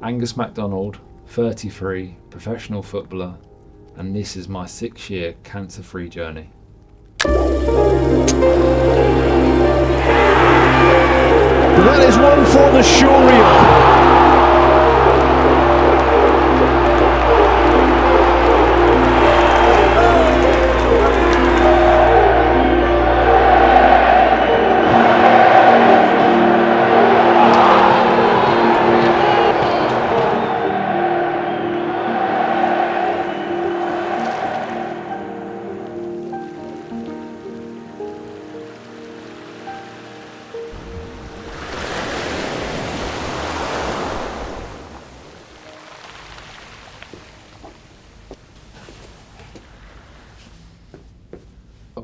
Angus MacDonald, 33, professional footballer, and this is my 6-year cancer-free journey. That is one for the Shuriel.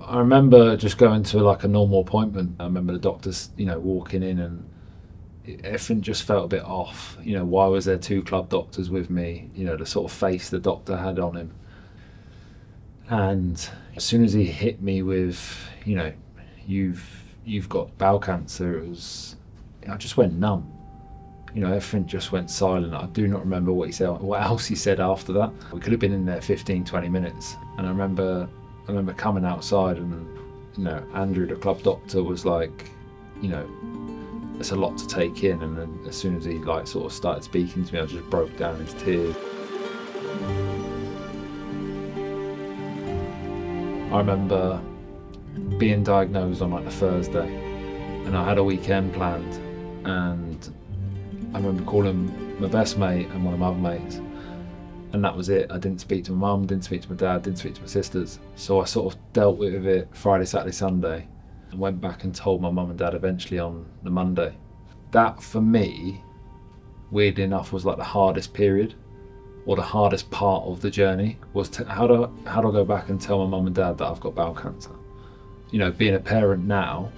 I remember just going to like a normal appointment. I remember the doctors, walking in, and everything just felt a bit off. Why was there 2 club doctors with me? The sort of face the doctor had on him. And as soon as he hit me with, you've got bowel cancer, I just went numb. Everything just went silent. I do not remember what else he said after that. We could have been in there 15, 20 minutes. And I remember coming outside, and Andrew, the club doctor, was like, it's a lot to take in. And then as soon as he sort of started speaking to me, I just broke down into tears. I remember being diagnosed on the Thursday, and I had a weekend planned, and I remember calling my best mate and one of my other mates, and that was it. I didn't speak to my mum, didn't speak to my dad, didn't speak to my sisters. So I sort of dealt with it Friday, Saturday, Sunday, and went back and told my mum and dad eventually on the Monday. That for me, weirdly enough, was the hardest period, or the hardest part of the journey, was how do I go back and tell my mum and dad that I've got bowel cancer? Being a parent now,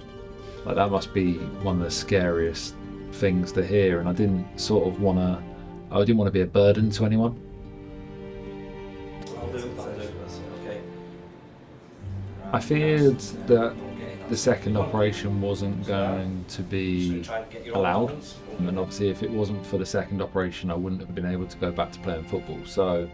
that must be one of the scariest things to hear, and I didn't want to be a burden to anyone. I feared that the second operation wasn't going to be allowed, and obviously if it wasn't for the second operation I wouldn't have been able to go back to playing football. So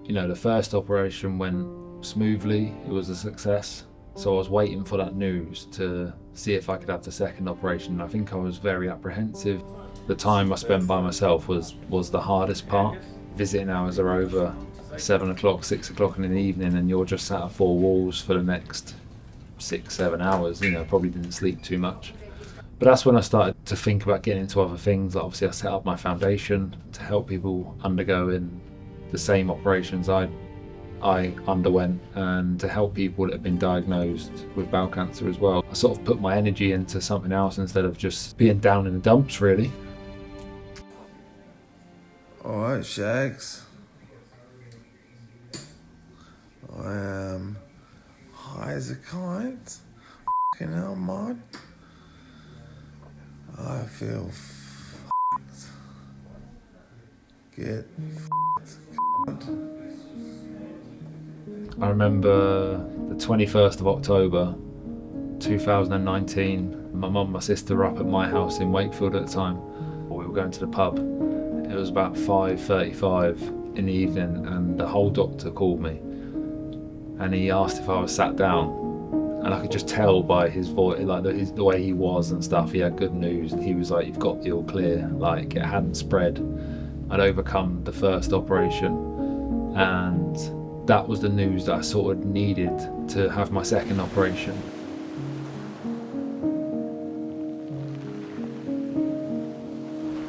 the first operation went smoothly, it was a success, so I was waiting for that news to see if I could have the second operation. I think I was very apprehensive. The time I spent by myself was the hardest part. Visiting hours are over 7 o'clock, 6 o'clock in the evening, and you're just sat at 4 walls for the next 6-7 hours. Probably didn't sleep too much. But that's when I started to think about getting into other things. Obviously I set up my foundation to help people undergoing the same operations I underwent, and to help people that have been diagnosed with bowel cancer as well. I sort of put my energy into something else instead of just being down in the dumps, really. Alright, Shags. I am high as a kite. Fucking hell, man. I feel f***ed. Get f***ed. I remember the 21st of October 2019. My mum and my sister were up at my house in Wakefield at the time. We were going to the pub. It was about 5:35 in the evening, and the whole doctor called me, and he asked if I was sat down, and I could just tell by his voice, the way he was and stuff, he had good news, and he was like, "You've got the all clear." It hadn't spread. I'd overcome the first operation, and that was the news that I sort of needed to have my second operation.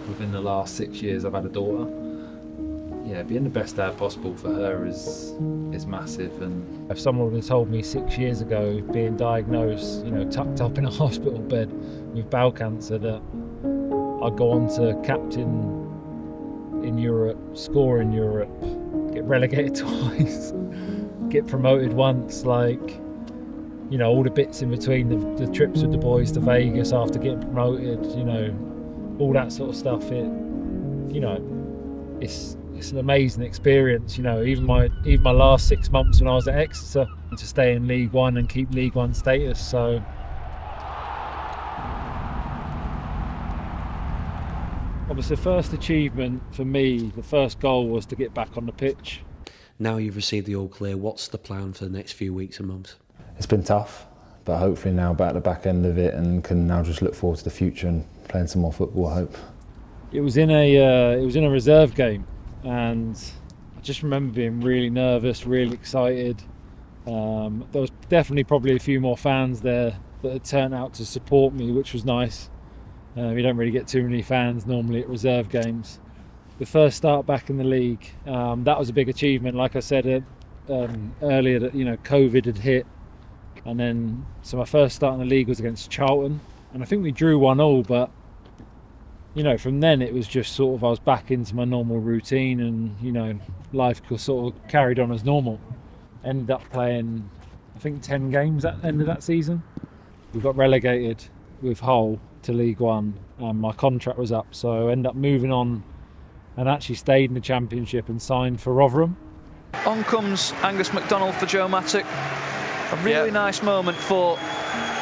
Within the last 6 years I've had a daughter. Yeah, being the best dad possible for her is massive. And If someone would have told me 6 years ago, being diagnosed, tucked up in a hospital bed with bowel cancer, that I'd go on to captain in Europe, score in Europe, get relegated twice, get promoted once, all the bits in between, the trips with the boys to Vegas after getting promoted, all that sort of stuff, it's an amazing experience. Even my last 6 months when I was at Exeter, to stay in League One and keep League One status. So Obviously, the first achievement for me, the first goal was to get back on the pitch. Now you've received the all clear, what's the plan for the next few weeks and months? It's been tough, but hopefully now back at the back end of it and can now just look forward to the future and playing some more football, I hope. It was in a reserve game, and I just remember being really nervous, really excited. There was definitely probably a few more fans there that had turned out to support me, which was nice. You don't really get too many fans normally at reserve games. The first start back in the league, that was a big achievement. Like I said earlier, that COVID had hit, and then so my first start in the league was against Charlton, and I think we drew 1-1. But from then it was just sort of I was back into my normal routine, and life sort of carried on as normal. Ended up playing, I think, 10 games at the end of that season. We got relegated with Hull to League One, and my contract was up, so I ended up moving on and actually stayed in the Championship and signed for Rotherham. On comes Angus MacDonald for Joe Mattock. A really nice moment for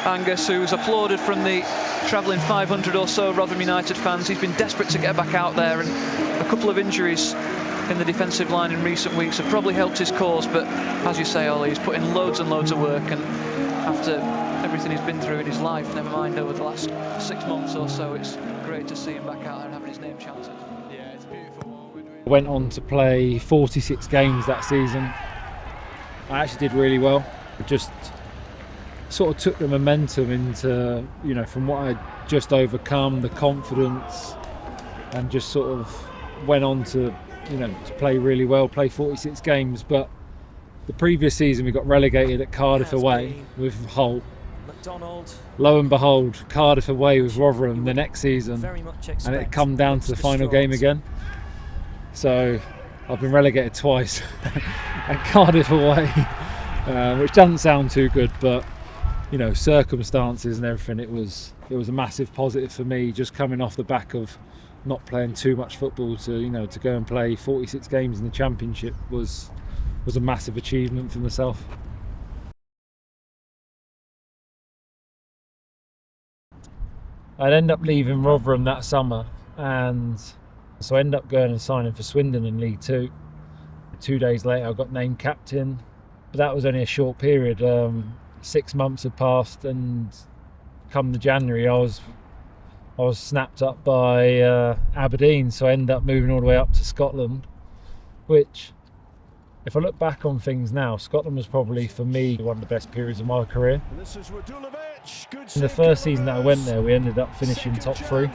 Angus, who's applauded from the travelling 500 or so Rotherham United fans. He's been desperate to get back out there, and a couple of injuries in the defensive line in recent weeks have probably helped his cause, but as you say, Ollie, he's put in loads and loads of work, and after everything he's been through in his life, never mind over the last 6 months or so, it's great to see him back out there and having his name chanted. Yeah, it's beautiful. I went on to play 46 games that season. I actually did really well. It just sort of took the momentum into, from what I'd just overcome, the confidence, and just sort of went on to play really well, play 46 games. But the previous season we got relegated at Cardiff away with Hull. Lo and behold, Cardiff away with Rotherham the next season, and it come down to the final game again. So I've been relegated twice at Cardiff away, which doesn't sound too good, but circumstances and everything, it was a massive positive for me, just coming off the back of not playing too much football to go and play 46 games in the Championship was a massive achievement for myself. I'd end up leaving Rotherham that summer, and so I ended up going and signing for Swindon in League Two. 2 days later I got named captain, but that was only a short period. 6 months had passed, and come the January I was snapped up by Aberdeen, so I ended up moving all the way up to Scotland, which, if I look back on things now, Scotland was probably, for me, one of the best periods of my career. In the first season that I went there, we ended up finishing top 3.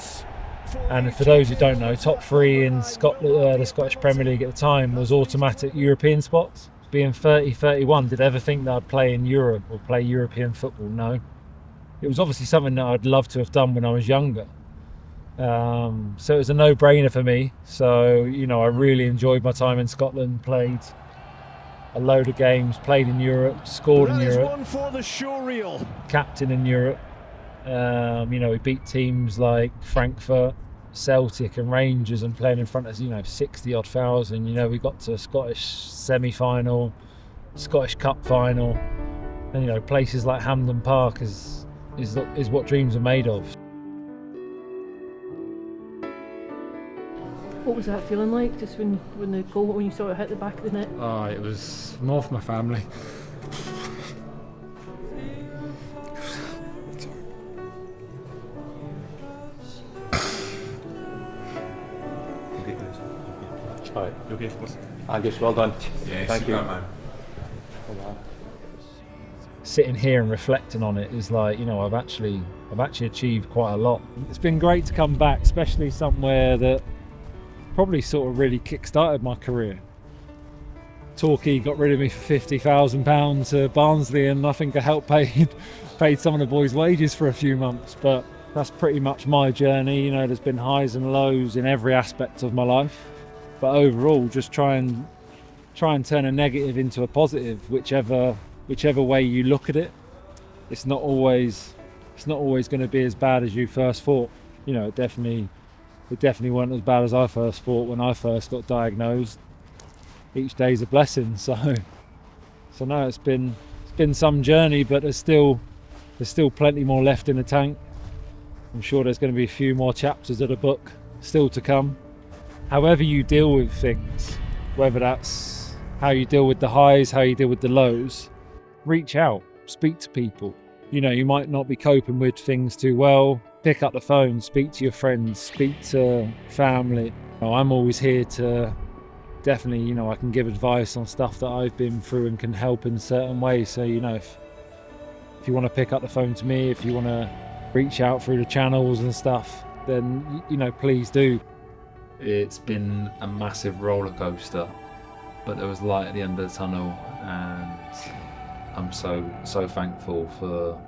And for those who don't know, top 3 in Scotland, the Scottish Premier League at the time, was automatic European spots. Being 30, 31, did I ever think that I'd play in Europe or play European football? No. It was obviously something that I'd love to have done when I was younger. So it was a no-brainer for me. So, I really enjoyed my time in Scotland, played a load of games, played in Europe, scored in Europe, one for the showreel. Captain in Europe. We beat teams like Frankfurt, Celtic and Rangers, and playing in front of 60 odd thousand. We got to Scottish semi-final, Scottish Cup final, and places like Hampden Park is what dreams are made of. What was that feeling like, just when the goal, when you sort of hit the back of the net? Oh, it was more for my family. Alright, okay. Angus, well done. Yeah, thank you. man. Sitting here and reflecting on it is like, I've actually achieved quite a lot. It's been great to come back, especially somewhere that probably sort of really kick-started my career. Torquay got rid of me for £50,000 to Barnsley, and I think I helped paid some of the boys' wages for a few months. But that's pretty much my journey. There's been highs and lows in every aspect of my life. But overall, just try and turn a negative into a positive, whichever way you look at it. It's not always going to be as bad as you first thought. It definitely wasn't as bad as I first thought when I first got diagnosed. Each day's a blessing. So no, it's been some journey, but there's still plenty more left in the tank. I'm sure there's going to be a few more chapters of the book still to come. However you deal with things, whether that's how you deal with the highs, how you deal with the lows, reach out, speak to people. You know, you might not be coping with things too well. Pick up the phone, speak to your friends, speak to family. You know, I'm always here to definitely, you know, I can give advice on stuff that I've been through and can help in certain ways. So, you know, if you want to pick up the phone to me, if you want to reach out through the channels and stuff, then, you know, please do. It's been a massive roller coaster, but there was light at the end of the tunnel, and I'm so thankful for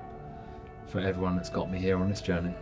everyone that's got me here on this journey.